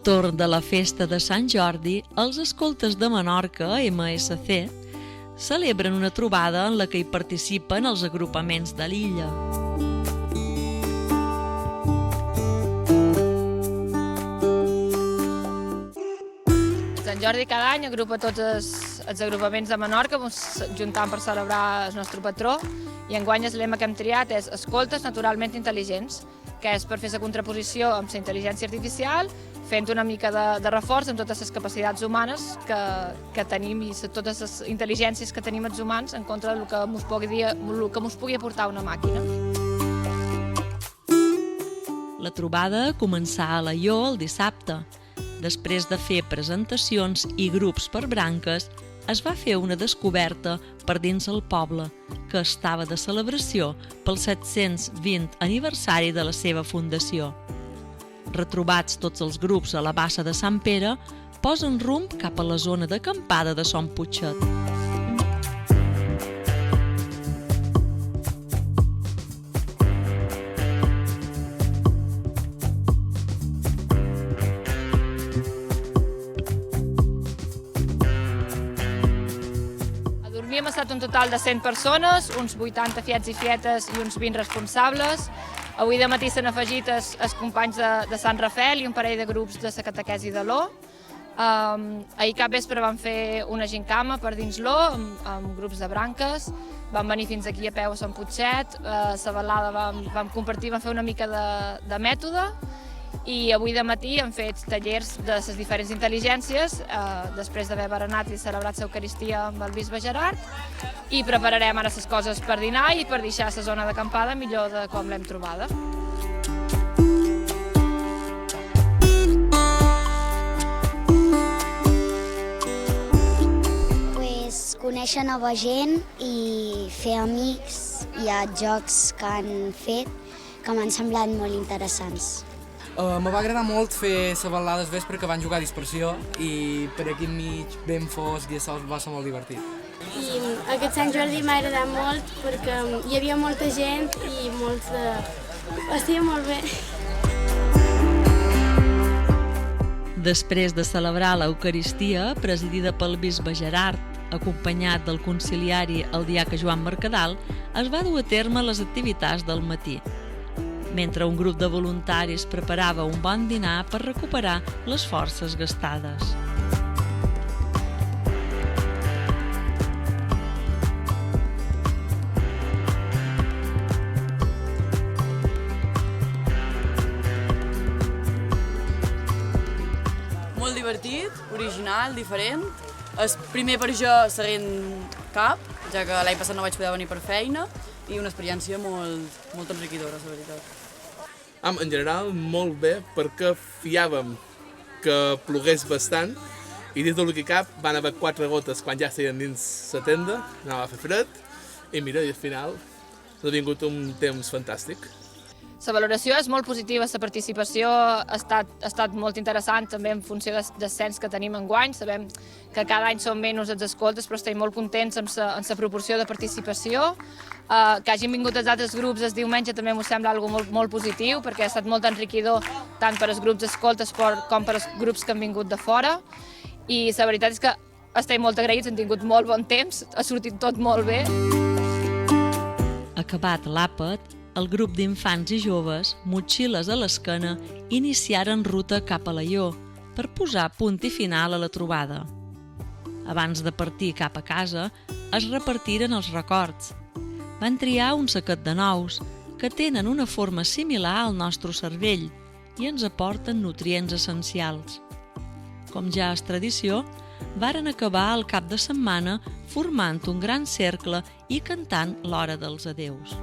torn de la festa de Sant Jordi, els escoltes de Menorca, MSC, celebren una trobada en la que hi participen els agrupaments de l'illa. Sant Jordi cada any agrupa tots els agrupaments de Menorca, ens juntem per celebrar el nostre patró, i enguany el lema que hem triat és Escoltes naturalment intel·ligents, que és per fer la contraposició amb la intel·ligència artificial, fent una mica de reforç amb totes les capacitats humanes que tenim i totes les intel·ligències que tenim els humans en contra del que ens pugui aportar una màquina. La trobada començà a Alaior el dissabte. Després de fer presentacions i grups per branques, es va fer una descoberta per dins el poble, que estava de celebració pel 720 aniversari de la seva fundació. Retrobats tots els grups a la bassa de Sant Pere, posen rumb cap a la zona d'acampada de Son Putxet. Hem estat un total de 100 persones, uns 80 fiets i fietes i uns 20 responsables. Avui de matí s'han afegit els companys de Sant Rafel i un parell de grups de la catequesi de l'O. Ahir cap vespre vam fer una gincama per dins l'O amb grups de branques. Vam venir fins aquí a peu a Sant Putxet, a la balada vam compartir, vam fer una mica de mètode. I avui de matí hem fet tallers de les diferents intel·ligències, després d'haver berenat i celebrat l'Eucaristia amb el bisbe Gerard, i prepararem ara les coses per dinar i per deixar la zona d'acampada millor de com l'hem trobada. Conèixer nova gent i fer amics. Hi ha jocs que han fet que m'han semblat molt interessants. Me va agradar molt fer la balada al vespre, que van jugar a dispersió, i per aquí enmig ben fosc i això va ser molt divertit. I aquest Sant Jordi m'ha agradat molt perquè hi havia molta gent i estia molt bé. Després de celebrar l'Eucaristia, presidida pel bisbe Gerard, acompanyat del conciliari el diaca Joan Mercadal, es va dur a terme les activitats del matí, mentre un grup de voluntaris preparava un bon dinar per recuperar les forces gastades. Molt divertit, original, diferent. El primer per jo serent cap, ja que l'any passat no vaig poder venir per feina, i una experiència molt enriquidora, la veritat. En general, molt bé, perquè fiàvem que plogués bastant i dins del que cap van haver 4 gotes quan ja estàvem dins la tenda, anava a fer fred, i mira, i al final ha vingut un temps fantàstic. La valoració és molt positiva, la participació ha estat molt interessant també en funció del cens que tenim enguany. Sabem que cada any són menys els escoltes, però estem molt contents amb la proporció de participació. Que hagin vingut els altres grups el diumenge també m'ho sembla algo molt positiu, perquè ha estat molt enriquidor tant per als grups d'escoltes com per als grups que han vingut de fora. I la veritat és que estem molt agraïts, hem tingut molt bon temps, ha sortit tot molt bé. Acabat l'àpat, el grup d'infants i joves, motxilles a l'esquena, iniciaren ruta cap a Alaior per posar punt i final a la trobada. Abans de partir cap a casa, es repartiren els records. Van triar un saquet de nous, que tenen una forma similar al nostre cervell i ens aporten nutrients essencials. Com ja és tradició, varen acabar el cap de setmana formant un gran cercle i cantant l'hora dels adeus.